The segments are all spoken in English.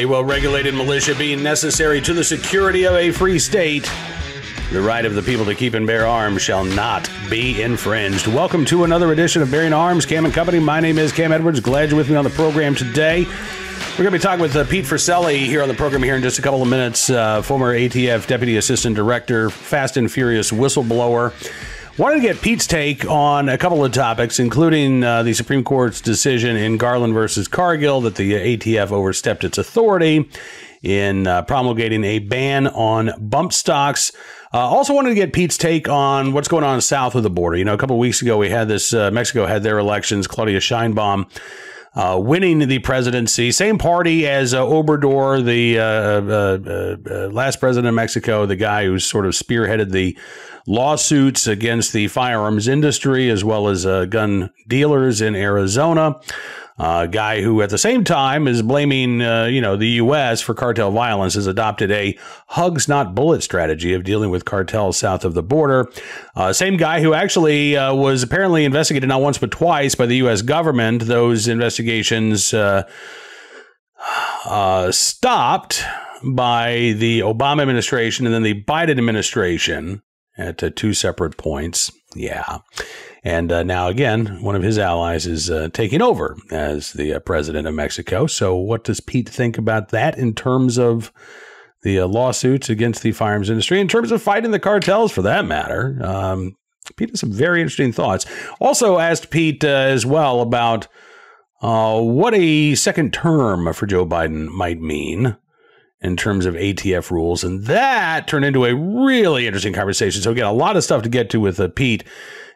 A well-regulated militia being necessary to the security of a free state, the right of the people to keep and bear arms shall not be infringed. Welcome to another edition of Bearing Arms, Cam and Company. My name is Cam Edwards. Glad you're with me on the program today. We're going to be talking with Pete Forcelli here on the program here in just a couple of minutes. Former ATF Deputy Assistant Director, Fast and Furious Whistleblower. Wanted to get Pete's take on a couple of topics, including the Supreme Court's decision in Garland versus Cargill that the ATF overstepped its authority in promulgating a ban on bump stocks. Also wanted to get Pete's take on what's going on south of the border. You know, a couple of weeks ago, we had this, Mexico had their elections, Claudia Sheinbaum winning the presidency. Same party as Obrador, the last president of Mexico, the guy who sort of spearheaded the lawsuits against the firearms industry as well as gun dealers in Arizona. Guy who at the same time is blaming, the U.S. for cartel violence, has adopted a hugs not bullet strategy of dealing with cartels south of the border. Same guy who actually was apparently investigated not once but twice by the U.S. government. Those investigations stopped by the Obama administration and then the Biden administration at two separate points. Yeah. And now, again, one of his allies is taking over as the president of Mexico. So what does Pete think about that in terms of the lawsuits against the firearms industry, in terms of fighting the cartels, for that matter? Pete has some very interesting thoughts. Also asked Pete as well about what a second term for Joe Biden might mean in terms of ATF rules. And that turned into a really interesting conversation. So again, a lot of stuff to get to with Pete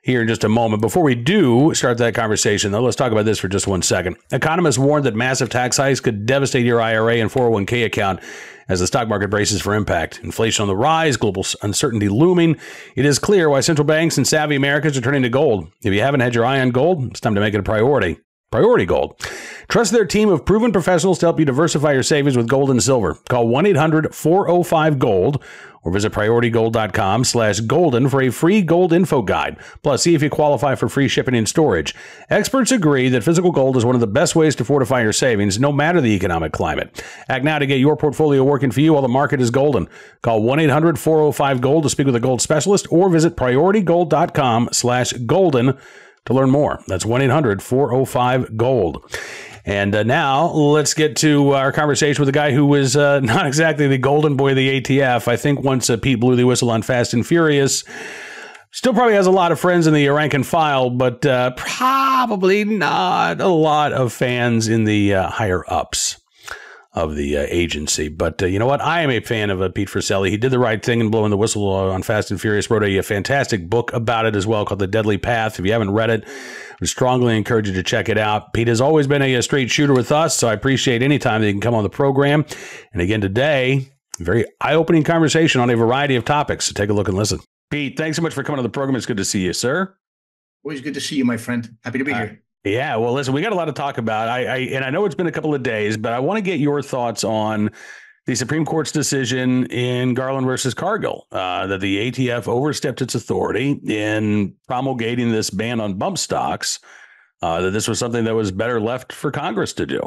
here in just a moment. Before we do start that conversation, though, let's talk about this for just 1 second. Economists warned that massive tax hikes could devastate your IRA and 401k account as the stock market braces for impact. Inflation on the rise, global uncertainty looming. It is clear why central banks and savvy Americans are turning to gold. If you haven't had your eye on gold, it's time to make it a priority. Priority Gold. Trust their team of proven professionals to help you diversify your savings with gold and silver. Call 1-800-405-GOLD or visit PriorityGold.com/golden for a free gold info guide. Plus, see if you qualify for free shipping and storage. Experts agree that physical gold is one of the best ways to fortify your savings, no matter the economic climate. Act now to get your portfolio working for you while the market is golden. Call 1-800-405-GOLD to speak with a gold specialist or visit PriorityGold.com/golden to learn more. That's 1-800-405-GOLD. And now let's get to our conversation with a guy who was not exactly the golden boy of the ATF. I think once Pete blew the whistle on Fast and Furious, still probably has a lot of friends in the rank and file, but probably not a lot of fans in the higher ups of the agency. But you know what? I am a fan of Pete Forcelli. He did the right thing in blowing the whistle on Fast and Furious, wrote a fantastic book about it as well called The Deadly Path. If you haven't read it, I would strongly encourage you to check it out. Pete has always been a straight shooter with us, so I appreciate any time that he can come on the program. And again, today, a very eye-opening conversation on a variety of topics. So take a look and listen. Pete, thanks so much for coming on the program. It's good to see you, sir. Always good to see you, my friend. Happy to be here. Yeah, well, listen, we got a lot to talk about. I know it's been a couple of days, but I want to get your thoughts on the Supreme Court's decision in Garland versus Cargill, that the ATF overstepped its authority in promulgating this ban on bump stocks, that this was something that was better left for Congress to do.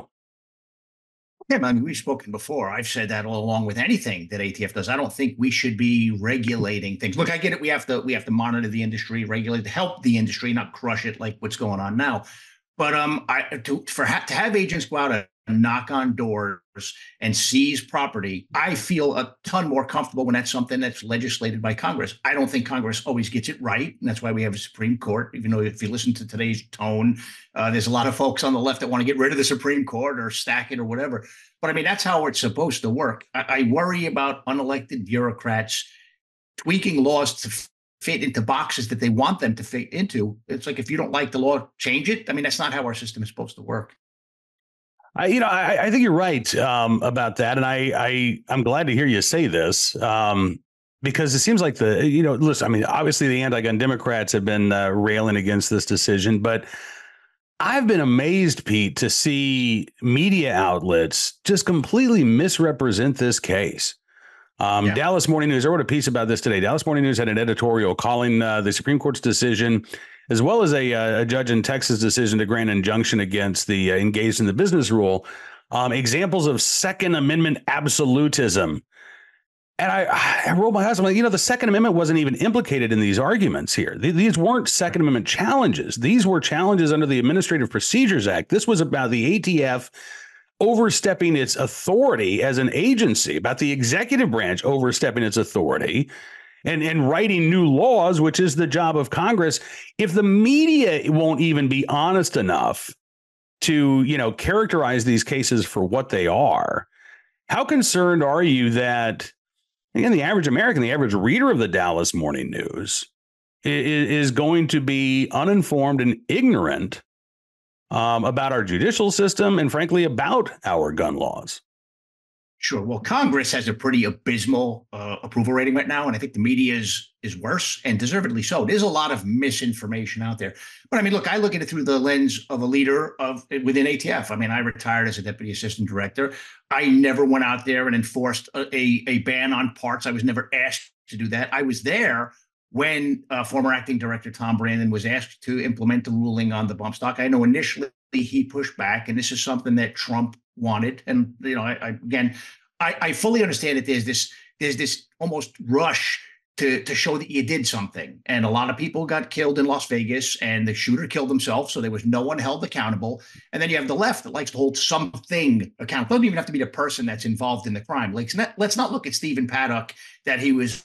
Yeah, I mean, we've spoken before. I've said that all along with anything that ATF does. I don't think we should be regulating things. Look, I get it. We have to monitor the industry, regulate, to help the industry, not crush it like what's going on now. But to have agents go out and knock on doors and seize property, I feel a ton more comfortable when that's something that's legislated by Congress. I don't think Congress always gets it right, and that's why we have a Supreme Court. Even though if you listen to today's tone, there's a lot of folks on the left that want to get rid of the Supreme Court or stack it or whatever. But I mean, that's how it's supposed to work. I worry about unelected bureaucrats tweaking laws to fit into boxes that they want them to fit into. It's like, if you don't like the law, change it. I mean, that's not how our system is supposed to work. I think you're right about that. And I'm glad to hear you say this because it seems like listen, I mean, obviously the anti-gun Democrats have been railing against this decision, but I've been amazed, Pete, to see media outlets just completely misrepresent this case. Dallas Morning News, I wrote a piece about this today. Dallas Morning News had an editorial calling the Supreme Court's decision, as well as a judge in Texas' decision to grant an injunction against the engaged in the business rule, examples of Second Amendment absolutism. And I rolled my eyes. I'm like, the Second Amendment wasn't even implicated in these arguments here. These weren't Second Amendment challenges. These were challenges under the Administrative Procedures Act. This was about the ATF overstepping its authority as an agency, about the executive branch overstepping its authority and writing new laws, which is the job of Congress. If the media won't even be honest enough to, characterize these cases for what they are, how concerned are you that, again, the average American, the average reader of the Dallas Morning News is going to be uninformed and ignorant about our judicial system and, frankly, about our gun laws? Sure. Well, Congress has a pretty abysmal approval rating right now, and I think the media is worse, and deservedly so. There's a lot of misinformation out there. But I mean, look, I look at it through the lens of a leader within ATF. I mean, I retired as a deputy assistant director. I never went out there and enforced a ban on parts. I was never asked to do that. I was there when former acting director Tom Brandon was asked to implement the ruling on the bump stock. I know initially he pushed back, and this is something that Trump wanted. And I fully understand that there's this almost rush to show that you did something. And a lot of people got killed in Las Vegas, and the shooter killed himself, so there was no one held accountable. And then you have the left that likes to hold something accountable. It doesn't even have to be the person that's involved in the crime. Like, let's not look at Stephen Paddock, that he was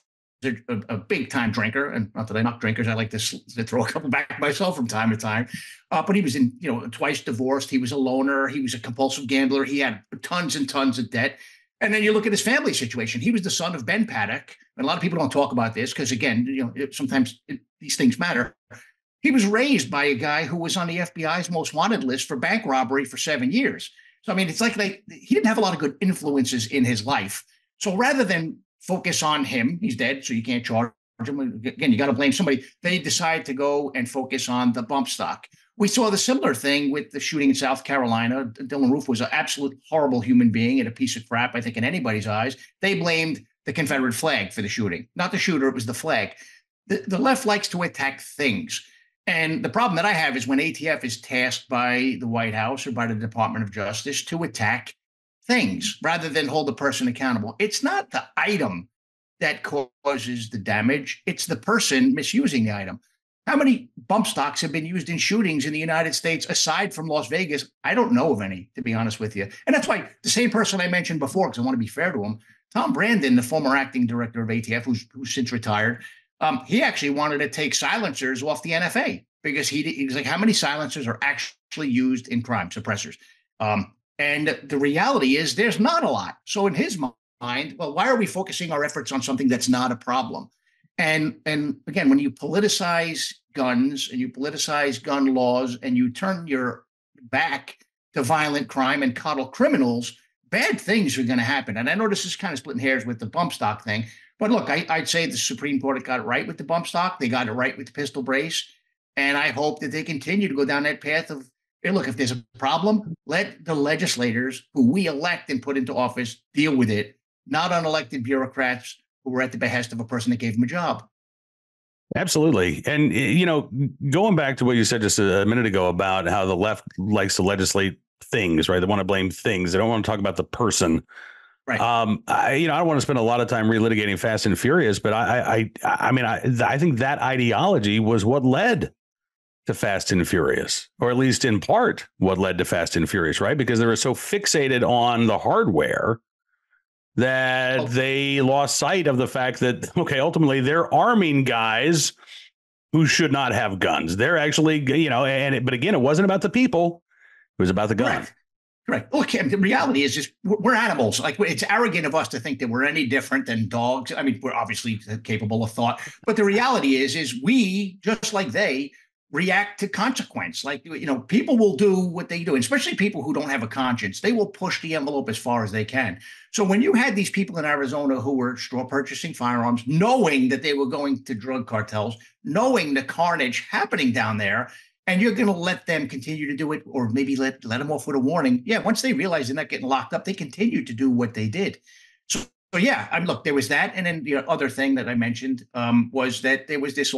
a big time drinker, and not that I knock drinkers. I like to throw a couple back myself from time to time. But he was twice divorced. He was a loner. He was a compulsive gambler. He had tons and tons of debt. And then you look at his family situation. He was the son of Ben Paddock. And a lot of people don't talk about this because, again, sometimes these things matter. He was raised by a guy who was on the FBI's most wanted list for bank robbery for 7 years. So, I mean, it's like he didn't have a lot of good influences in his life. So rather than focus on him, he's dead, so you can't charge him. Again, you got to blame somebody. They decide to go and focus on the bump stock. We saw the similar thing with the shooting in South Carolina. Dylan Roof was an absolute horrible human being and a piece of crap, I think, in anybody's eyes. They blamed the Confederate flag for the shooting. Not the shooter, it was the flag. The left likes to attack things. And the problem that I have is when ATF is tasked by the White House or by the Department of Justice to attack things rather than hold the person accountable. It's not the item that causes the damage. It's the person misusing the item. How many bump stocks have been used in shootings in the United States aside from Las Vegas? I don't know of any, to be honest with you. And that's why the same person I mentioned before, because I want to be fair to him, Tom Brandon, the former acting director of ATF, who's since retired, he actually wanted to take silencers off the NFA because he was like, how many silencers are actually used in crime suppressors? And the reality is there's not a lot. So in his mind, well, why are we focusing our efforts on something that's not a problem? And again, when you politicize guns and you politicize gun laws and you turn your back to violent crime and coddle criminals, bad things are going to happen. And I know this is kind of splitting hairs with the bump stock thing, but look, I'd say the Supreme Court got it right with the bump stock. They got it right with the pistol brace. And I hope that they continue to go down that path of, hey, look, if there's a problem, let the legislators who we elect and put into office deal with it, not unelected bureaucrats who were at the behest of a person that gave them a job. Absolutely. And, going back to what you said just a minute ago about how the left likes to legislate things, right? They want to blame things. They don't want to talk about the person. Right. I don't want to spend a lot of time relitigating Fast and Furious, but I think that ideology was what led to Fast and Furious, or at least in part what led to Fast and Furious, right? Because they were so fixated on the hardware that they lost sight of the fact that, okay, ultimately they're arming guys who should not have guns. They're actually, but again, it wasn't about the people. It was about the gun. Right. Look, the reality is just we're animals. Like, it's arrogant of us to think that we're any different than dogs. I mean, we're obviously capable of thought, but the reality is we, just like they, react to consequence. Like, people will do what they do, and especially people who don't have a conscience. They will push the envelope as far as they can. So when you had these people in Arizona who were straw purchasing firearms, knowing that they were going to drug cartels, knowing the carnage happening down there, and you're going to let them continue to do it, or maybe let them off with a warning. Yeah, once they realize they're not getting locked up, they continue to do what they did. So yeah, look, there was that. And then the other thing that I mentioned was that there was this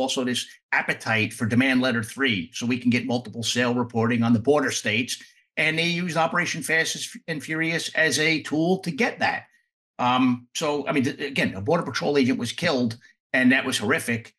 appetite for demand letter 3, so we can get multiple sale reporting on the border states. and they used Operation Fast and Furious as a tool to get that. So, I mean, again, a Border Patrol agent was killed, and that was horrific.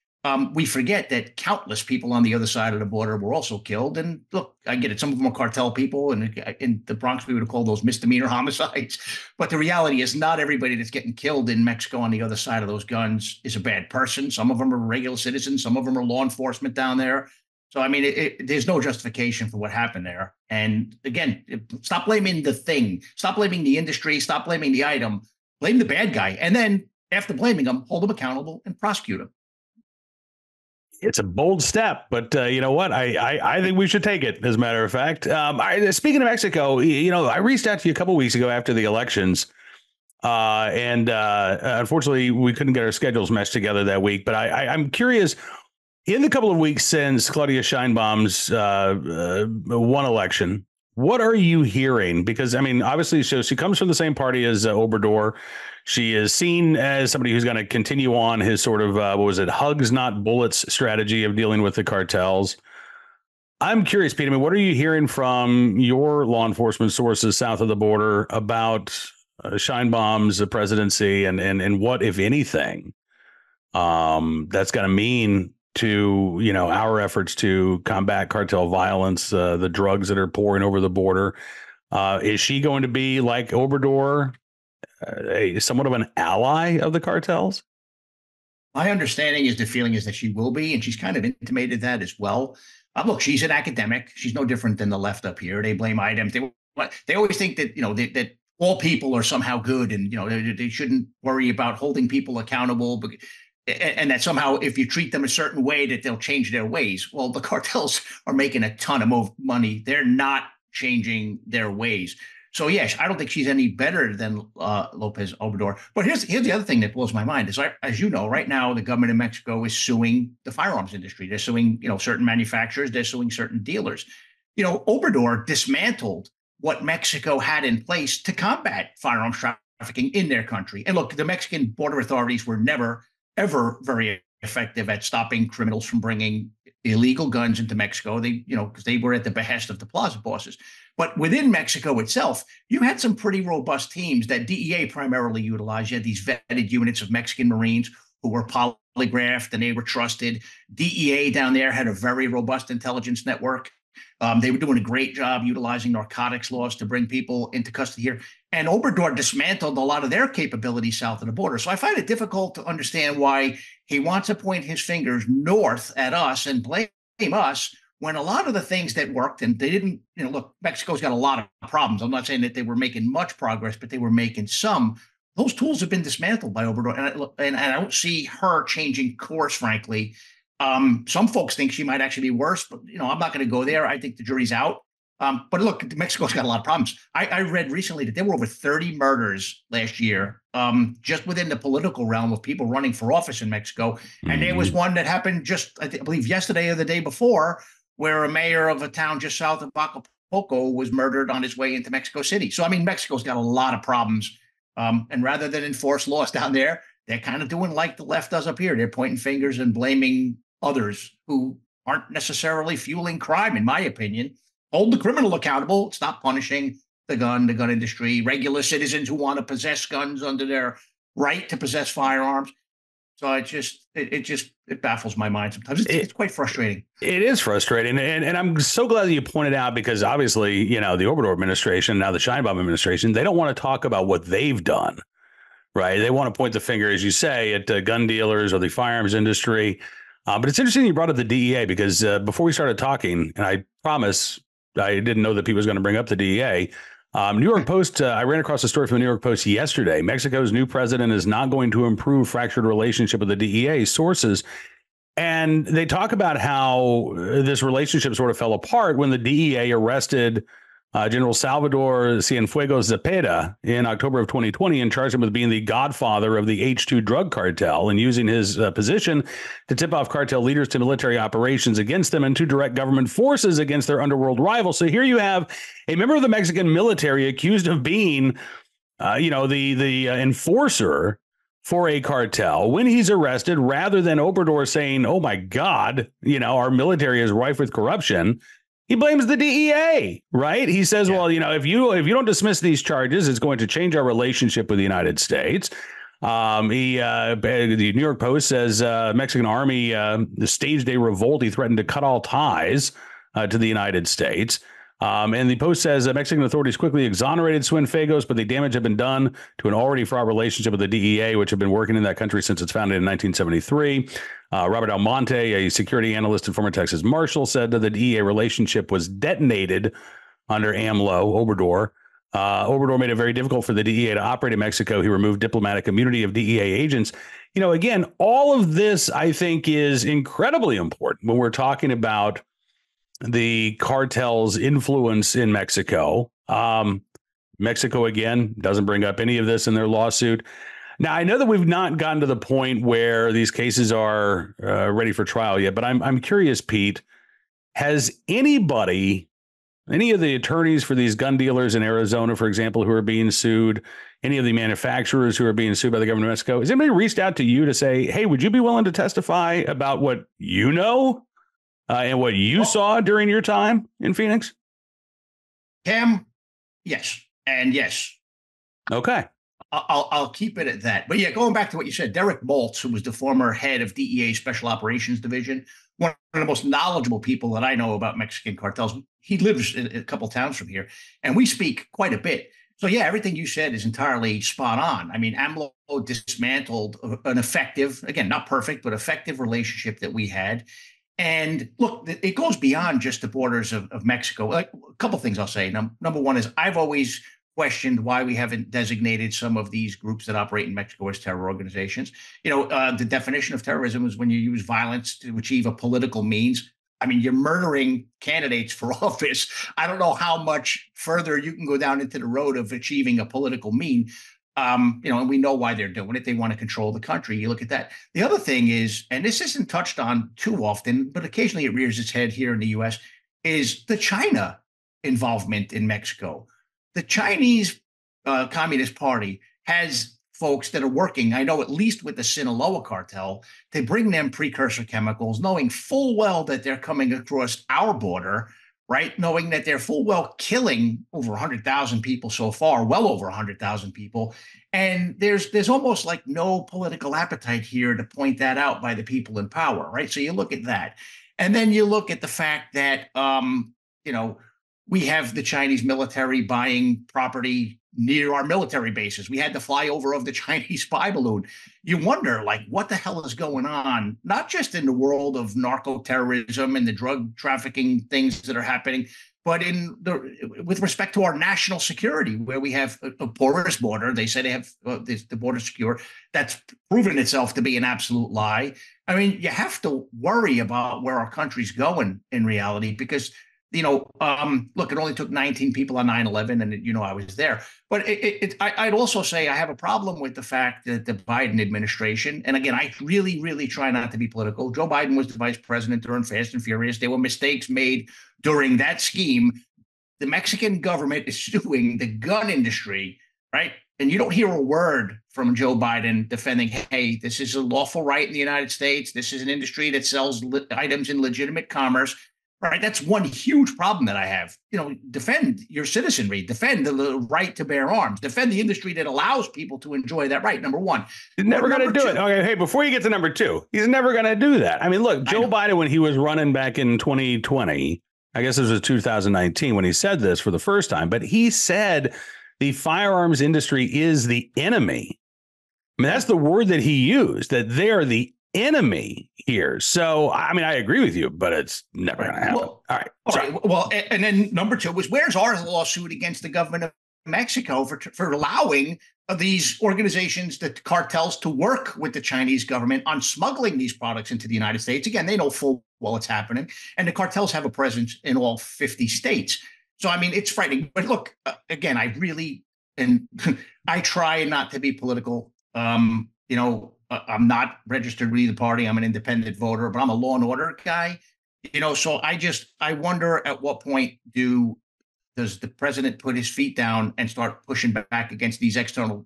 We forget that countless people on the other side of the border were also killed. And look, I get it. Some of them are cartel people, and in the Bronx, we would call those misdemeanor homicides. But the reality is not everybody that's getting killed in Mexico on the other side of those guns is a bad person. Some of them are regular citizens. Some of them are law enforcement down there. So, I mean, there's no justification for what happened there. And again, stop blaming the thing. Stop blaming the industry. Stop blaming the item. Blame the bad guy. And then after blaming them, hold them accountable and prosecute them. It's a bold step, but you know what? I think we should take it. As a matter of fact, speaking of Mexico, I reached out to you a couple of weeks ago after the elections, and unfortunately, we couldn't get our schedules meshed together that week. But I'm curious. In the couple of weeks since Claudia Sheinbaum's won election, what are you hearing? Because, I mean, obviously, she comes from the same party as Obrador. She is seen as somebody who's going to continue on his sort of, hugs, not bullets strategy of dealing with the cartels. I'm curious, Pete, I mean, what are you hearing from your law enforcement sources south of the border about Sheinbaum's presidency and what, if anything, that's going to mean to, our efforts to combat cartel violence, the drugs that are pouring over the border? Is she going to be like Obrador, somewhat of an ally of the cartels? My understanding is the feeling is that she will be, and she's kind of intimated that as well. Look, she's an academic. She's no different than the left up here. They blame items. They always think that, that all people are somehow good, and, they shouldn't worry about holding people accountable. And that somehow if you treat them a certain way that they'll change their ways. Well, the cartels are making a ton of money. They're not changing their ways. So, yes, I don't think she's any better than Lopez Obrador. But here's the other thing that blows my mind is, as you know, right now, the government of Mexico is suing the firearms industry. They're suing, certain manufacturers. They're suing certain dealers. Obrador dismantled what Mexico had in place to combat firearms trafficking in their country. And look, the Mexican border authorities were never ever very effective at stopping criminals from bringing illegal guns into Mexico. Because they were at the behest of the plaza bosses. But within Mexico itself, you had some pretty robust teams that DEA primarily utilized. You had these vetted units of Mexican Marines who were polygraphed and they were trusted. DEA down there had a very robust intelligence network. They were doing a great job utilizing narcotics laws to bring people into custody here. And Obrador dismantled a lot of their capabilities south of the border. So I find it difficult to understand why he wants to point his fingers north at us and blame us when a lot of the things that worked, and they didn't, look, Mexico's got a lot of problems. I'm not saying that they were making much progress, but they were making some. Those tools have been dismantled by Obrador. And I don't see her changing course, frankly. Some folks think she might actually be worse, but I'm not going to go there. I think the jury's out. But look, Mexico's got a lot of problems. I read recently that there were over 30 murders last year, just within the political realm of people running for office in Mexico. And there was one that happened just, I believe, yesterday or the day before, where a mayor of a town just south of Acapulco was murdered on his way into Mexico City. So, I mean, Mexico's got a lot of problems. And rather than enforce laws down there, they're kind of doing like the left does up here. They're pointing fingers and blaming others who aren't necessarily fueling crime, in my opinion. Hold the criminal accountable. Stop punishing the gun industry, regular citizens who want to possess guns under their right to possess firearms. So it baffles my mind sometimes. It's quite frustrating. It is frustrating. And I'm so glad that you pointed out, because obviously, the Obrador administration, now the Sheinbaum administration, they don't want to talk about what they've done, right? They want to point the finger, as you say, at gun dealers or the firearms industry. But it's interesting you brought up the DEA, because before we started talking, and I promise I didn't know that Pete was going to bring up the DEA. New York Post, I ran across a story from the New York Post yesterday. Mexico's new president is not going to improve fractured relationship with the DEA, sources. And they talk about how this relationship sort of fell apart when the DEA arrested General Salvador Cienfuegos Zepeda in October of 2020 and charged him with being the godfather of the H2 drug cartel and using his position to tip off cartel leaders to military operations against them and to direct government forces against their underworld rivals. So here you have a member of the Mexican military accused of being, the enforcer for a cartel. When he's arrested, rather than Obrador saying, oh, my God, our military is rife with corruption, He blames the DEA, right? He says, well, if you don't dismiss these charges, it's going to change our relationship with the United States. The New York Post says Mexican army staged a revolt. He threatened to cut all ties to the United States. And the Post says Mexican authorities quickly exonerated Cienfuegos, but the damage had been done to an already fraught relationship with the DEA, which had been working in that country since its founding in 1973. Robert Almonte, a security analyst and former Texas Marshal, said that the DEA relationship was detonated under AMLO, Obrador. Obrador made it very difficult for the DEA to operate in Mexico. He removed diplomatic immunity of DEA agents. Again, all of this, I think, is incredibly important when we're talking about the cartel's influence in Mexico. Mexico, again, doesn't bring up any of this in their lawsuit. Now, I know that we've not gotten to the point where these cases are ready for trial yet, but I'm curious, Pete, has any of the attorneys for these gun dealers in Arizona, for example, who are being sued, any of the manufacturers who are being sued by the government of Mexico, has anybody reached out to you to say, hey, would you be willing to testify about what you know and what you saw during your time in Phoenix? Cam, yes. And yes. Okay. I'll keep it at that. But yeah, going back to what you said, Derek Maltz, who was the former head of DEA Special Operations Division, one of the most knowledgeable people that I know about Mexican cartels. He lives in a couple towns from here, and we speak quite a bit. So yeah, everything you said is entirely spot on. I mean, AMLO dismantled an effective, again, not perfect, but effective relationship that we had. And look, it goes beyond just the borders of Mexico. Like, a couple things I'll say. Number one is I've always questioned why we haven't designated some of these groups that operate in Mexico as terror organizations. The definition of terrorism is when you use violence to achieve a political means. I mean, you're murdering candidates for office. I don't know how much further you can go down into the road of achieving a political mean. And we know why they're doing it. They want to control the country. You look at that. The other thing is, and this isn't touched on too often, but occasionally it rears its head here in the U.S., is the China involvement in Mexico. The Chinese Communist Party has folks that are working, I know at least with the Sinaloa cartel, they bring them precursor chemicals, knowing full well that they're coming across our border, right? Knowing that they're full well killing over 100,000 people so far, well over 100,000 people. And there's almost like no political appetite here to point that out by the people in power, right? So you look at that. And then you look at the fact that, we have the Chinese military buying property near our military bases. We had the flyover of the Chinese spy balloon. You wonder, like, what the hell is going on, not just in the world of narco-terrorism and the drug trafficking things that are happening, but with respect to our national security, where we have a porous border. They say they have the border secure. That's proven itself to be an absolute lie. I mean, you have to worry about where our country's going in reality, because look, it only took 19 people on 9/11, and I was there. But I'd also say I have a problem with the fact that the Biden administration, and again, I really, really try not to be political. Joe Biden was the vice president during Fast and Furious. There were mistakes made during that scheme. The Mexican government is suing the gun industry, right? And you don't hear a word from Joe Biden defending, hey, this is a lawful right in the United States. This is an industry that sells items in legitimate commerce. Right, that's one huge problem that I have. Defend your citizenry, defend the right to bear arms, defend the industry that allows people to enjoy that right. Number one, he's never going to do it. Okay, hey, before you get to number two, he's never going to do that. I mean, look, Joe Biden, when he was running back in 2020, I guess this was 2019 when he said this for the first time, but he said the firearms industry is the enemy. I mean, that's the word that he used, that they are the enemy here. So, I mean, I agree with you, but it's never going to happen. Well, all right. Well, and then number two was, where's our lawsuit against the government of Mexico for allowing these organizations, the cartels, to work with the Chinese government on smuggling these products into the United States? Again, they know full well it's happening, and the cartels have a presence in all 50 states. So, I mean, it's frightening. But look, again, I try not to be political. I'm not registered with either party. I'm an independent voter, but I'm a law and order guy. So I wonder at what point does the president put his feet down and start pushing back against these external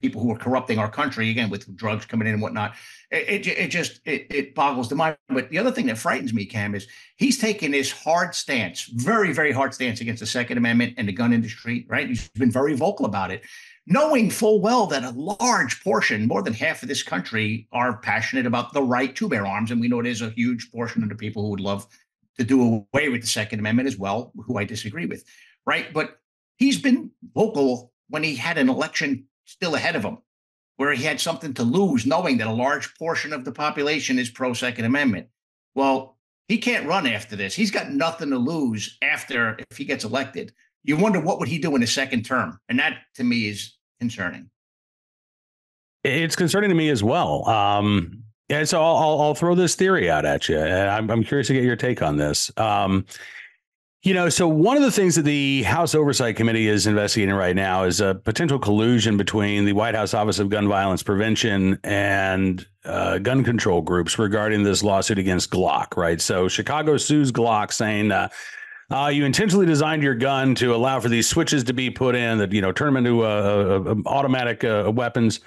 people who are corrupting our country, again, with drugs coming in and whatnot. It boggles the mind. But the other thing that frightens me, Cam, is he's taken this hard stance, very, very hard stance against the Second Amendment and the gun industry, right? He's been very vocal about it, knowing full well that a large portion, more than half of this country, are passionate about the right to bear arms. And we know there's a huge portion of the people who would love to do away with the Second Amendment as well, who I disagree with, right? But he's been vocal when he had an election still ahead of him, where he had something to lose, knowing that a large portion of the population is pro-Second Amendment. Well, he can't run after this. He's got nothing to lose after if he gets elected. You wonder what would he do in his second term, and that to me is concerning. It's concerning to me as well. And so I'll throw this theory out at you. I'm curious to get your take on this. So one of the things that the House Oversight Committee is investigating right now is a potential collusion between the White House Office of Gun Violence Prevention and gun control groups regarding this lawsuit against Glock, right? So Chicago sues Glock saying, you intentionally designed your gun to allow for these switches to be put in that, turn them into automatic weapons.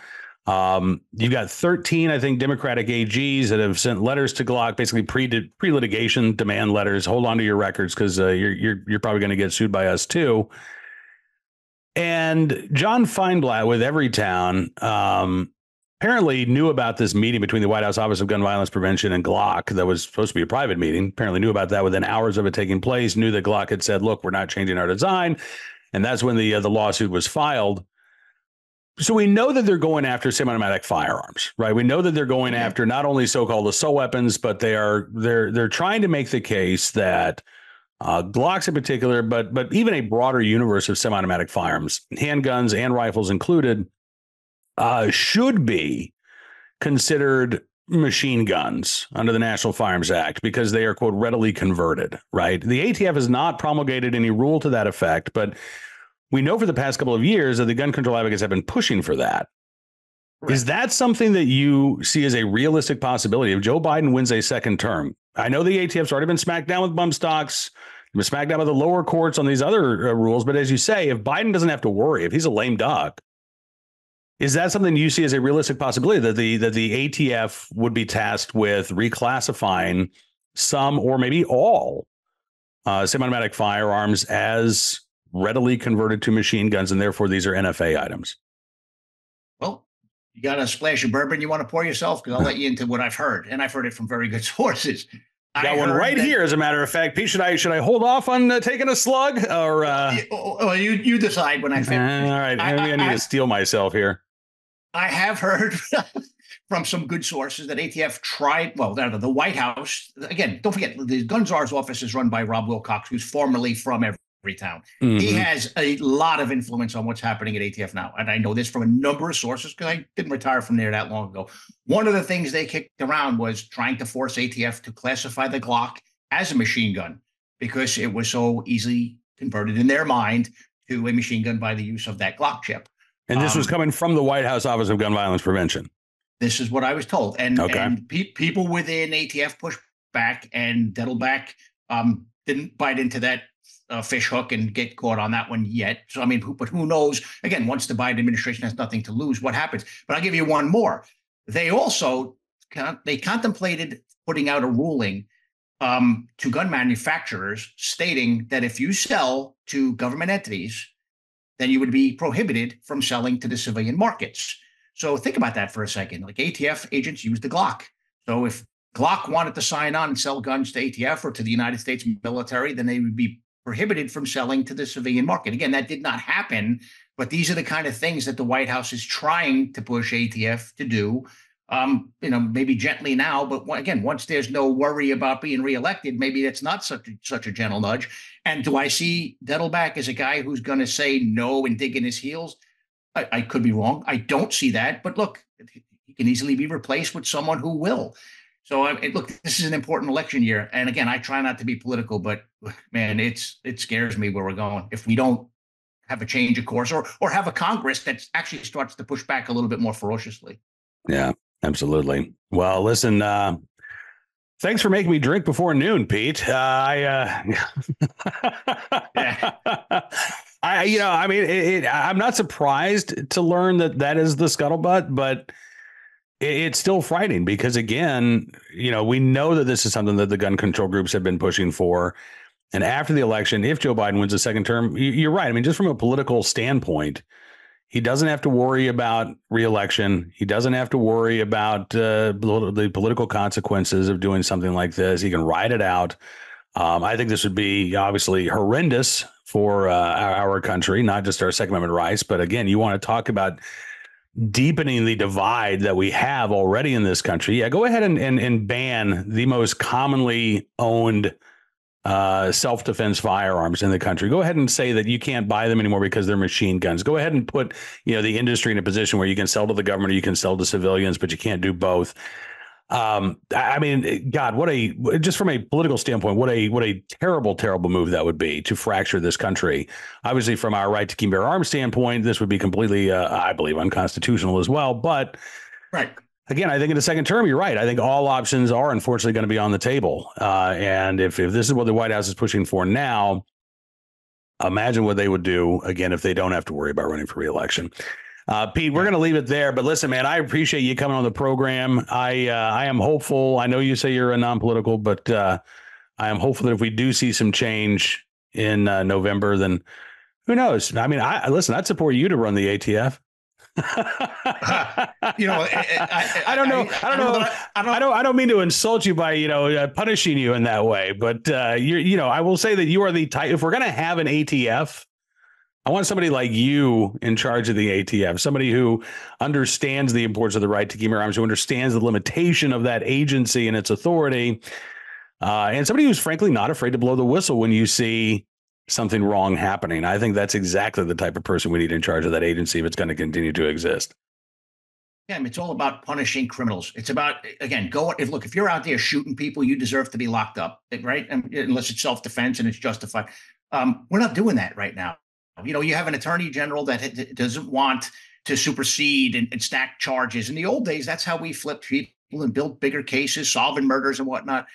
You've got 13, I think, Democratic AGs that have sent letters to Glock, basically pre-litigation demand letters. Hold on to your records because you're probably going to get sued by us too. And John Feinblatt with Everytown apparently knew about this meeting between the White House Office of Gun Violence Prevention and Glock that was supposed to be a private meeting. Apparently knew about that within hours of it taking place. Knew that Glock had said, "Look, we're not changing our design," and that's when the lawsuit was filed. So we know that they're going after semi-automatic firearms, right? We know that they're going after not only so-called assault weapons, but they're trying to make the case that Glocks in particular, but even a broader universe of semi-automatic firearms, handguns and rifles included, should be considered machine guns under the National Firearms Act because they are, quote, readily converted, right? The ATF has not promulgated any rule to that effect, but we know for the past couple of years that the gun control advocates have been pushing for that. Right. Is that something that you see as a realistic possibility if Joe Biden wins a second term? I know the ATF's already been smacked down with bump stocks, been smacked down by the lower courts on these other rules. But as you say, if Biden doesn't have to worry, if he's a lame duck, is that something you see as a realistic possibility that the ATF would be tasked with reclassifying some or maybe all semi-automatic firearms as readily converted to machine guns, and therefore these are NFA items? Well, you got a splash of bourbon you want to pour yourself? Because I'll let you into what I've heard, and I've heard it from very good sources. Got one right here, as a matter of fact. Pete, should I hold off on taking a slug, or? Well, you decide when I finish. All right, maybe I need to steel myself here. I have heard from some good sources that ATF tried. Well, the White House again. Don't forget, the Gun Czar's office is run by Rob Wilcox, who's formerly from Everytown. Mm-hmm. He has a lot of influence on what's happening at ATF now. And I know this from a number of sources because I didn't retire from there that long ago. One of the things they kicked around was trying to force ATF to classify the Glock as a machine gun because it was so easily converted in their mind to a machine gun by the use of that Glock chip. And this was coming from the White House Office of Gun Violence Prevention. This is what I was told. And people within ATF pushed back, and Dettelbach didn't bite into that fish hook and get caught on that one yet. So, I mean, but who knows? Again, once the Biden administration has nothing to lose, what happens? But I'll give you one more. They also contemplated putting out a ruling to gun manufacturers stating that if you sell to government entities, then you would be prohibited from selling to the civilian markets. So think about that for a second. Like ATF agents use the Glock. So if Glock wanted to sign on and sell guns to ATF or to the United States military, then they would be prohibited from selling to the civilian market. Again, that did not happen, but these are the kind of things that the White House is trying to push ATF to do. Maybe gently now, but again, once there's no worry about being reelected, maybe that's not such a gentle nudge. And do I see Dettelbach as a guy who's going to say no and dig in his heels? I could be wrong. I don't see that. But look, he can easily be replaced with someone who will. So look, this is an important election year. And again, I try not to be political, but man, it scares me where we're going if we don't have a change of course or have a Congress that actually starts to push back a little bit more ferociously. Yeah, absolutely. Well, listen, thanks for making me drink before noon, Pete. I mean, I'm not surprised to learn that is the scuttlebutt, but it's still frightening because, again, we know that this is something that the gun control groups have been pushing for. And after the election, if Joe Biden wins a second term, you're right. I mean, just from a political standpoint, he doesn't have to worry about reelection. He doesn't have to worry about the political consequences of doing something like this. He can ride it out. I think this would be obviously horrendous for our country, not just our Second Amendment rights. But again, you want to talk about deepening the divide that we have already in this country. Yeah, go ahead and ban the most commonly owned self-defense firearms in the country. Go ahead and say that you can't buy them anymore because they're machine guns. Go ahead and put, the industry in a position where you can sell to the government or you can sell to civilians, but you can't do both. I mean, God, just from a political standpoint, what a terrible, terrible move that would be to fracture this country. Obviously, from our right to keep and bear arms standpoint, this would be completely, I believe, unconstitutional as well. But right. Again, I think in the second term, you're right. I think all options are unfortunately going to be on the table. And if this is what the White House is pushing for now, imagine what they would do, again, if they don't have to worry about running for re-election. Pete, we're going to leave it there. But listen, man, I appreciate you coming on the program. I am hopeful. I know you say you're a non-political, but I am hopeful that if we do see some change in November, then who knows? I mean, listen, I'd support you to run the ATF. I don't know. I don't mean to insult you by, punishing you in that way, but I will say that you are the type, if we're going to have an ATF, I want somebody like you in charge of the ATF, somebody who understands the importance of the right to keep and bear arms, who understands the limitation of that agency and its authority, and somebody who's frankly not afraid to blow the whistle when you see something wrong happening. I think that's exactly the type of person we need in charge of that agency if it's going to continue to exist. Yeah, it's all about punishing criminals. It's about, again, if you're out there shooting people, you deserve to be locked up, right? Unless it's self-defense and it's justified. We're not doing that right now. You have an attorney general that doesn't want to supersede and stack charges. In the old days, that's how we flipped people and built bigger cases, solving murders and whatnot.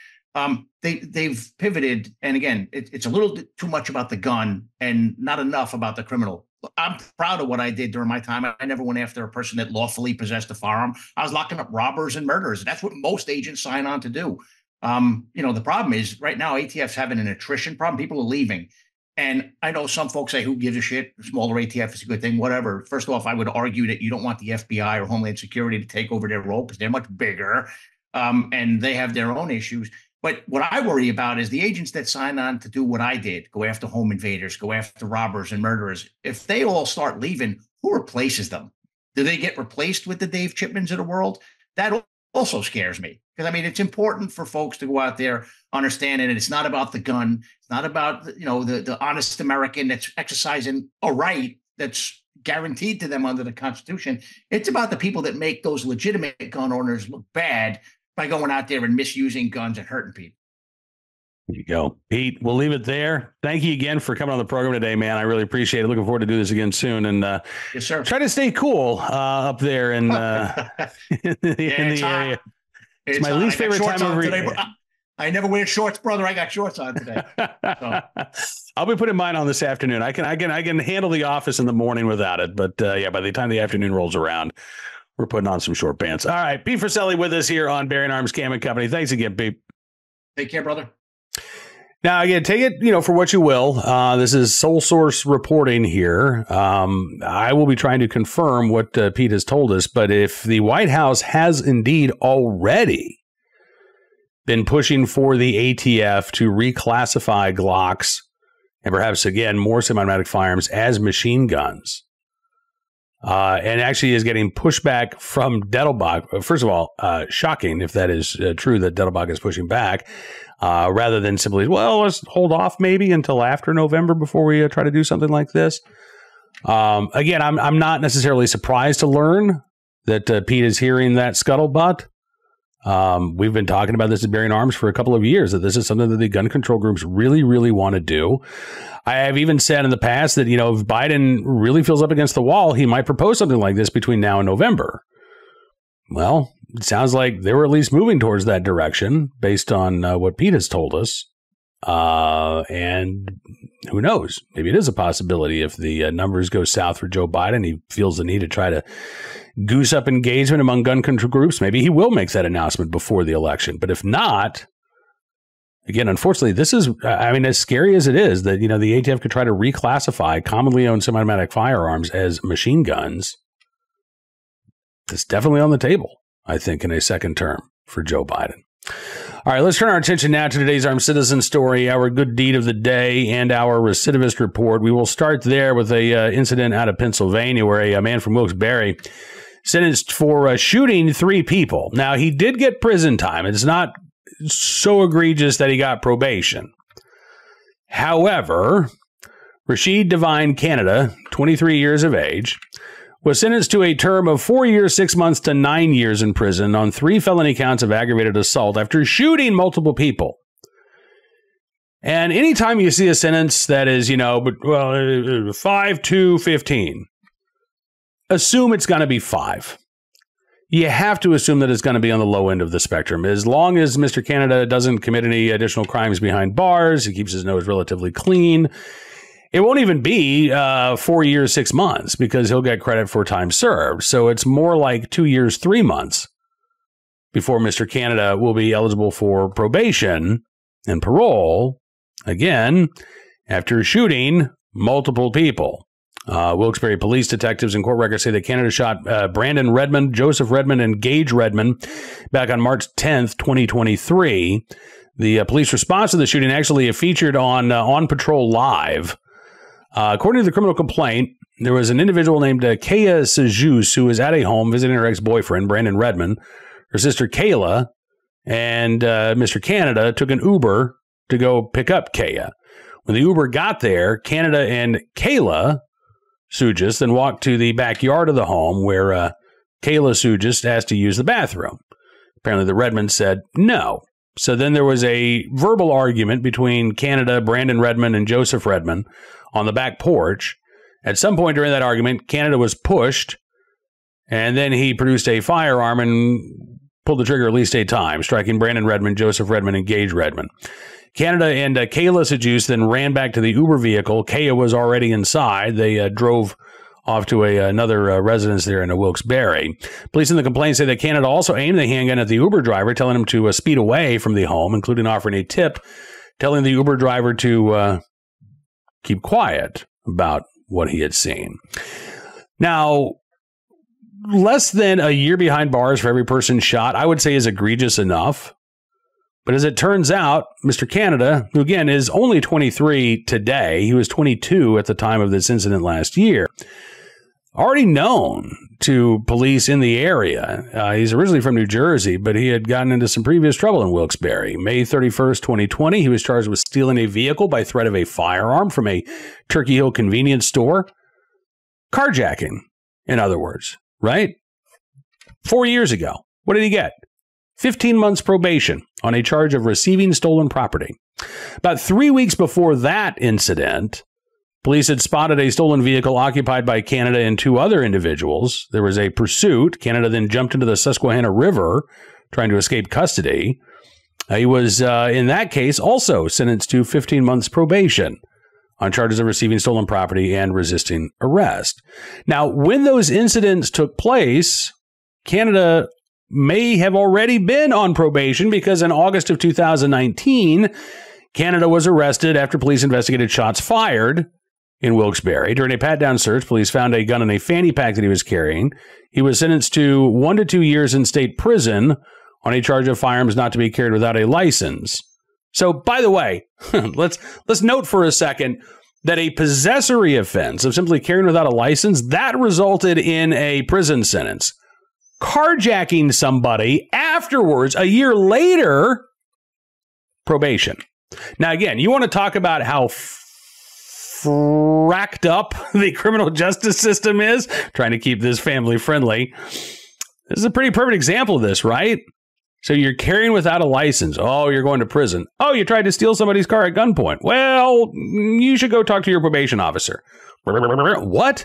They've pivoted. And again, it's a little too much about the gun and not enough about the criminal. I'm proud of what I did during my time. I never went after a person that lawfully possessed a firearm. I was locking up robbers and murderers. That's what most agents sign on to do. The problem is right now, ATF's having an attrition problem. People are leaving. And I know some folks say, who gives a shit? Smaller ATF is a good thing, whatever. First off, I would argue that you don't want the FBI or Homeland Security to take over their role because they're much bigger and they have their own issues. But what I worry about is the agents that sign on to do what I did, go after home invaders, go after robbers and murderers. If they all start leaving, who replaces them? Do they get replaced with the Dave Chipmans of the world? That also scares me. Because, it's important for folks to go out there understanding that it's not about the gun. It's not about, the honest American that's exercising a right that's guaranteed to them under the Constitution. It's about the people that make those legitimate gun owners look bad by going out there and misusing guns and hurting people. There you go. Pete, we'll leave it there. Thank you again for coming on the program today, man. I really appreciate it. Looking forward to do this again soon. And yes, sir. Try to stay cool up there in the area. It's my least favorite time of year. I never wear shorts, brother. I got shorts on today. So. I'll be putting mine on this afternoon. I can handle the office in the morning without it. But by the time the afternoon rolls around, we're putting on some short pants. All right. Pete Forcelli with us here on Bearing Arms Cam and Company. Thanks again, Pete. Take care, brother. Now, again, take it, for what you will. This is sole source reporting here. I will be trying to confirm what Pete has told us. But if the White House has indeed already been pushing for the ATF to reclassify Glocks and perhaps, again, more semi-automatic firearms as machine guns, and actually is getting pushback from Dettelbach. First of all, shocking if that is true that Dettelbach is pushing back, rather than simply, let's hold off maybe until after November before we try to do something like this. Again, I'm not necessarily surprised to learn that Pete is hearing that scuttlebutt. We've been talking about this at Bearing Arms for a couple of years, that this is something that the gun control groups really, really want to do. I have even said in the past that, if Biden really feels up against the wall, he might propose something like this between now and November. Well, it sounds like they were at least moving towards that direction based on what Pete has told us. And who knows? Maybe it is a possibility if the numbers go south for Joe Biden. He feels the need to try to goose up engagement among gun control groups. Maybe he will make that announcement before the election. But if not, again, unfortunately, this is, I mean, as scary as it is that, the ATF could try to reclassify commonly owned semi-automatic firearms as machine guns. It's definitely on the table, I think, in a second term for Joe Biden. All right, let's turn our attention now to today's Armed Citizen story, our good deed of the day, and our recidivist report. We will start there with a incident out of Pennsylvania where a man from Wilkes-Barre sentenced for shooting 3 people. Now, he did get prison time. It's not so egregious that he got probation. However, Rashid Devine Canada, 23 years of age, was sentenced to a term of 4 years, 6 months to 9 years in prison on 3 felony counts of aggravated assault after shooting multiple people. And anytime you see a sentence that is, 5 to 15, assume it's going to be 5. You have to assume that it's going to be on the low end of the spectrum. As long as Mr. Canada doesn't commit any additional crimes behind bars, he keeps his nose relatively clean, it won't even be 4 years, 6 months because he'll get credit for time served. So it's more like 2 years, 3 months before Mr. Canada will be eligible for probation and parole, again, after shooting multiple people. Wilkes-Barre police detectives and court records say that Canada shot Brandon Redmond, Joseph Redmond, and Gage Redmond back on March 10th, 2023. The police response to the shooting actually featured on Patrol Live. According to the criminal complaint, there was an individual named Kaya Sejus who was at a home visiting her ex-boyfriend, Brandon Redmond. Her sister Kayla and Mr. Canada took an Uber to go pick up Kaya. When the Uber got there, Canada and Kayla Sujis then walked to the backyard of the home where Kayla Sujis asked to use the bathroom. Apparently, the Redmonds said no. So then there was a verbal argument between Canada, Brandon Redmond, and Joseph Redmond on the back porch. At some point during that argument, Canada was pushed, and then he produced a firearm and pulled the trigger at least 8 times, striking Brandon Redmond, Joseph Redmond, and Gage Redmond. Canada and Kayla Sejus then ran back to the Uber vehicle. Kaya was already inside. They drove off to another residence there in Wilkes-Barre. Police in the complaint say that Canada also aimed the handgun at the Uber driver, telling him to speed away from the home, including offering a tip, telling the Uber driver to keep quiet about what he had seen. Now, less than a year behind bars for every person shot, I would say is egregious enough. But as it turns out, Mr. Canada, who again is only 23 today, he was 22 at the time of this incident last year, already known to police in the area. He's originally from New Jersey, but he had gotten into some previous trouble in Wilkes-Barre. May 31st, 2020, he was charged with stealing a vehicle by threat of a firearm from a Turkey Hill convenience store. Carjacking, in other words, right? 4 years ago. What did he get? 15 months probation on a charge of receiving stolen property. About 3 weeks before that incident, police had spotted a stolen vehicle occupied by Canada and 2 other individuals. There was a pursuit. Canada then jumped into the Susquehanna River, trying to escape custody. He was, in that case, also sentenced to 15 months probation on charges of receiving stolen property and resisting arrest. Now, when those incidents took place, Canada may have already been on probation because in August of 2019, Canada was arrested after police investigated shots fired in Wilkes-Barre. During a pat-down search, police found a gun in a fanny pack that he was carrying. He was sentenced to 1 to 2 years in state prison on a charge of firearms not to be carried without a license. So, by the way, let's note for a second that a possessory offense of simply carrying without a license, that resulted in a prison sentence. Carjacking somebody afterwards, a year later, probation. Now, again, you want to talk about how fracked up the criminal justice system is, trying to keep this family friendly. This is a pretty perfect example of this, right? So you're carrying without a license. Oh, you're going to prison. Oh, you tried to steal somebody's car at gunpoint. Well, you should go talk to your probation officer. What?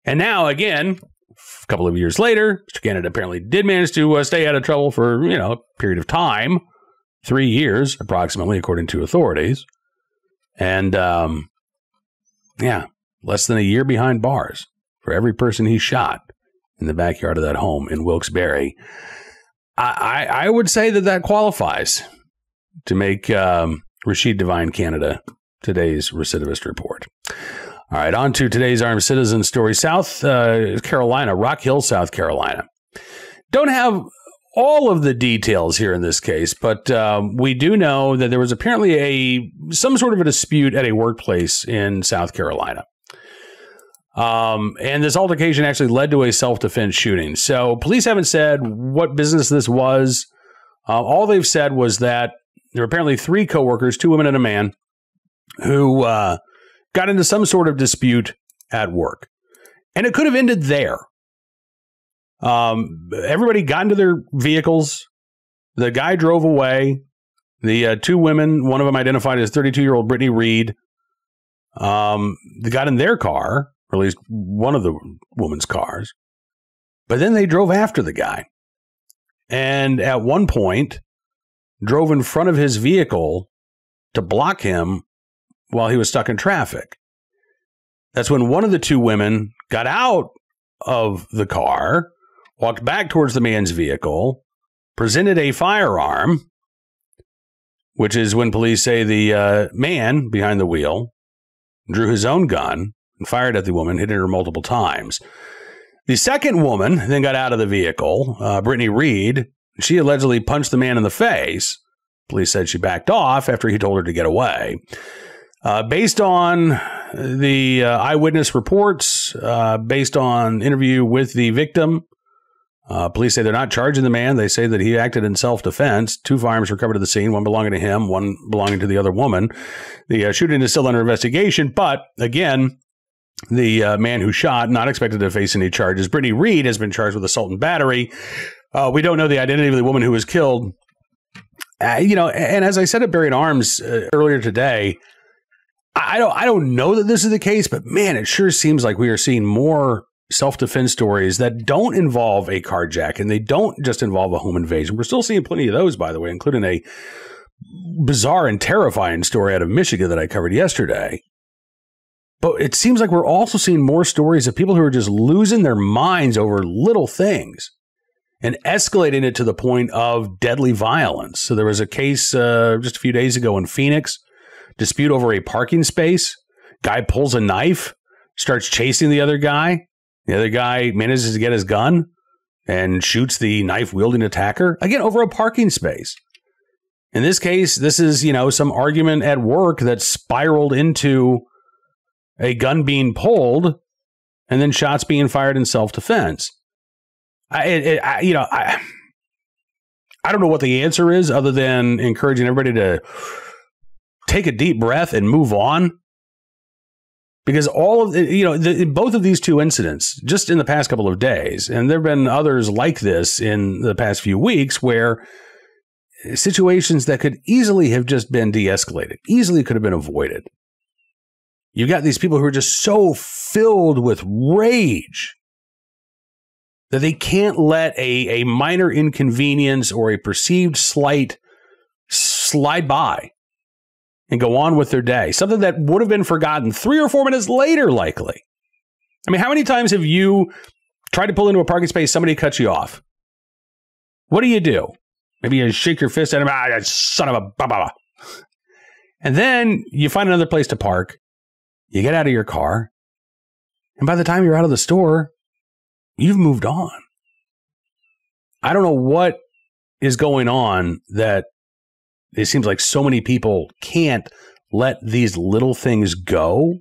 And now, again, a couple of years later, Mr. Canada apparently did manage to stay out of trouble for, a period of time, 3 years approximately, according to authorities. And, yeah, less than a year behind bars for every person he shot in the backyard of that home in Wilkes-Barre. I would say that qualifies to make Rashid Devine Canada today's recidivist report. All right, on to today's armed citizen story. South Carolina, Rock Hill, South Carolina. Don't have all of the details here in this case, but we do know that there was apparently some sort of a dispute at a workplace in South Carolina. And this altercation actually led to a self-defense shooting. So police haven't said what business this was. All they've said was that there were apparently 3 coworkers, 2 women and a man, who got into some sort of dispute at work. And it could have ended there. Everybody got into their vehicles. The guy drove away. The 2 women, one of them identified as 32-year-old Brittany Reed, they got in their car, or at least one of the woman's cars. But then they drove after the guy. And at one point, drove in front of his vehicle to block him while he was stuck in traffic. That's when one of the 2 women got out of the car, walked back towards the man's vehicle, presented a firearm, which is when police say the man behind the wheel drew his own gun and fired at the woman, hitting her multiple times. The second woman then got out of the vehicle, Brittany Reed. She allegedly punched the man in the face. Police said she backed off after he told her to get away. Based on the eyewitness reports, based on interview with the victim, police say they're not charging the man. They say that he acted in self-defense. 2 firearms recovered at the scene, one belonging to him, one belonging to the other woman. The shooting is still under investigation, but again, the man who shot, not expected to face any charges. Brittany Reed has been charged with assault and battery. We don't know the identity of the woman who was killed. And as I said at Buried Arms earlier today, I don't know that this is the case, but man, it sure seems like we are seeing more self-defense stories that don't involve a carjack, and they don't just involve a home invasion. We're still seeing plenty of those, by the way, including a bizarre and terrifying story out of Michigan that I covered yesterday. But it seems like we're also seeing more stories of people who are just losing their minds over little things and escalating it to the point of deadly violence. So there was a case just a few days ago in Phoenix, dispute over a parking space. Guy pulls a knife, starts chasing the other guy. The other guy manages to get his gun and shoots the knife-wielding attacker, again, over a parking space. In this case, this is, some argument at work that spiraled into a gun being pulled and then shots being fired in self-defense. I don't know what the answer is other than encouraging everybody to take a deep breath and move on. Because all of both of these 2 incidents, just in the past couple of days, and there have been others like this in the past few weeks, where situations that could easily have just been de-escalated, easily could have been avoided. You got these people who are just so filled with rage that they can't let a minor inconvenience or a perceived slight slide by and go on with their day. Something that would have been forgotten 3 or 4 minutes later, likely. I mean, how many times have you tried to pull into a parking space, somebody cuts you off? What do? Maybe you shake your fist at him, son of a blah, blah, blah. And then you find another place to park. You get out of your car. And by the time you're out of the store, you've moved on. I don't know what is going on that it seems like so many people can't let these little things go.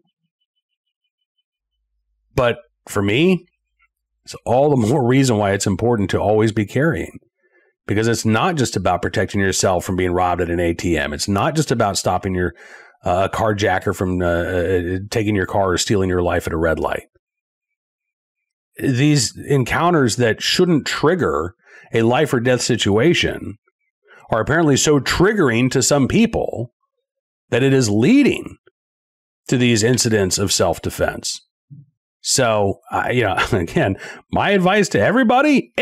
But for me, it's all the more reason why it's important to always be carrying. Because it's not just about protecting yourself from being robbed at an ATM. It's not just about stopping your carjacker from taking your car or stealing your life at a red light. These encounters that shouldn't trigger a life or death situation are apparently so triggering to some people that it is leading to these incidents of self-defense. So, again, my advice to everybody,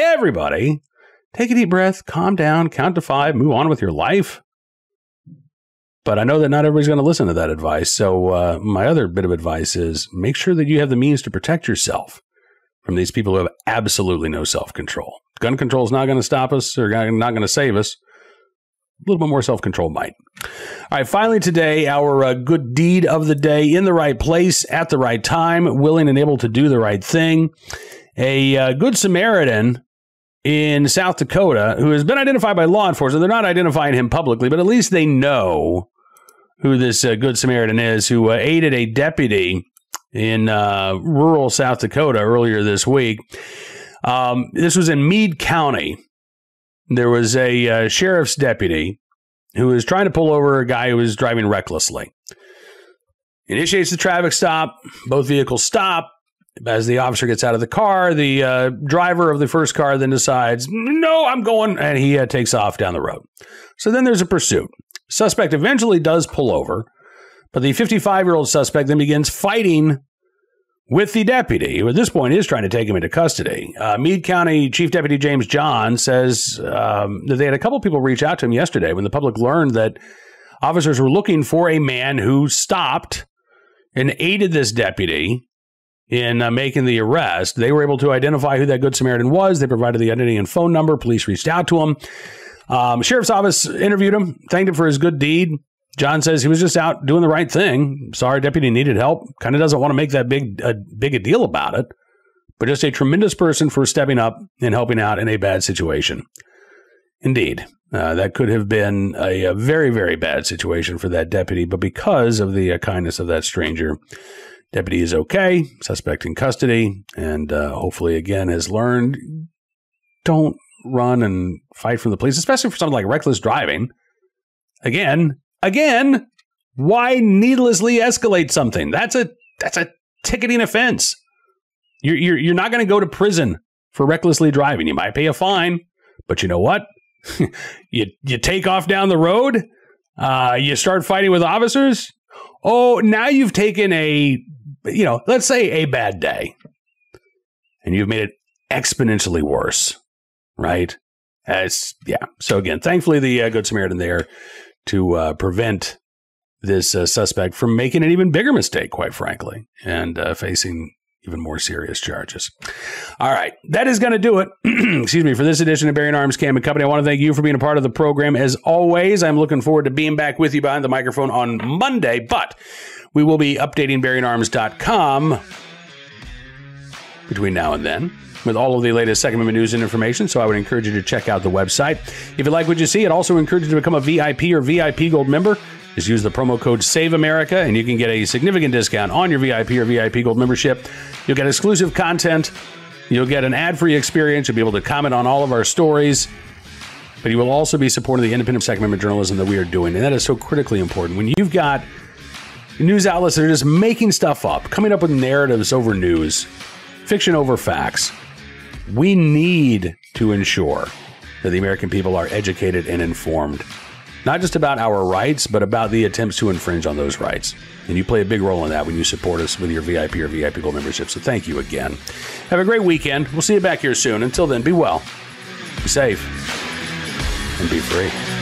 take a deep breath, calm down, count to 5, move on with your life. But I know that not everybody's going to listen to that advice. So my other bit of advice is make sure that you have the means to protect yourself from these people who have absolutely no self-control. Gun control is not going to stop us or not going to save us. A little bit more self-control might. All right, finally today, our good deed of the day, in the right place at the right time, willing and able to do the right thing. A good Samaritan in South Dakota who has been identified by law enforcement. They're not identifying him publicly, but at least they know who this good Samaritan is, who aided a deputy in rural South Dakota earlier this week. This was in Meade County. There was a sheriff's deputy who was trying to pull over a guy who was driving recklessly. Initiates the traffic stop. Both vehicles stop. As the officer gets out of the car, the driver of the first car then decides, no, I'm going, and he takes off down the road. So then there's a pursuit. Suspect eventually does pull over, but the 55-year-old suspect then begins fighting with the deputy, who at this point is trying to take him into custody. Meade County Chief Deputy James John says that they had a couple of people reach out to him yesterday when the public learned that officers were looking for a man who stopped and aided this deputy in making the arrest. They were able to identify who that Good Samaritan was. They provided the identity and phone number. Police reached out to him. Sheriff's office interviewed him, thanked him for his good deed. John says he was just out doing the right thing. Saw our deputy needed help. Kind of doesn't want to make that big a deal about it, but just a tremendous person for stepping up and helping out in a bad situation. Indeed, that could have been a very, very bad situation for that deputy, but because of the kindness of that stranger, deputy is okay, suspect in custody, and hopefully, again, has learned, don't run and fight from the police, especially for something like reckless driving. Again, why needlessly escalate something? That's a ticketing offense. You're not going to go to prison for recklessly driving. You might pay a fine, but you know what? you take off down the road. You start fighting with officers. Oh, now you've taken let's say a bad day, and you've made it exponentially worse, right? So again, thankfully the Good Samaritan there to prevent this suspect from making an even bigger mistake, quite frankly, and facing even more serious charges. All right, that is going to do it, excuse me, for this edition of Bearing Arms Cam & Company. I want to thank you for being a part of the program. As always, I'm looking forward to being back with you behind the microphone on Monday, but we will be updating BearingArms.com between now and then with all of the latest Second Amendment news and information, so I would encourage you to check out the website. If you like what you see, I'd also encourage you to become a VIP or VIP Gold member. Just use the promo code SAVEAMERICA, and you can get a significant discount on your VIP or VIP Gold membership. You'll get exclusive content. You'll get an ad-free experience. You'll be able to comment on all of our stories. But you will also be supporting the independent Second Amendment journalism that we are doing, and that is so critically important. When you've got news outlets that are just making stuff up, coming up with narratives over news, fiction over facts, we need to ensure that the American people are educated and informed, not just about our rights, but about the attempts to infringe on those rights. And you play a big role in that when you support us with your VIP or VIP Gold membership. So thank you again. Have a great weekend. We'll see you back here soon. Until then, be well, be safe, and be free.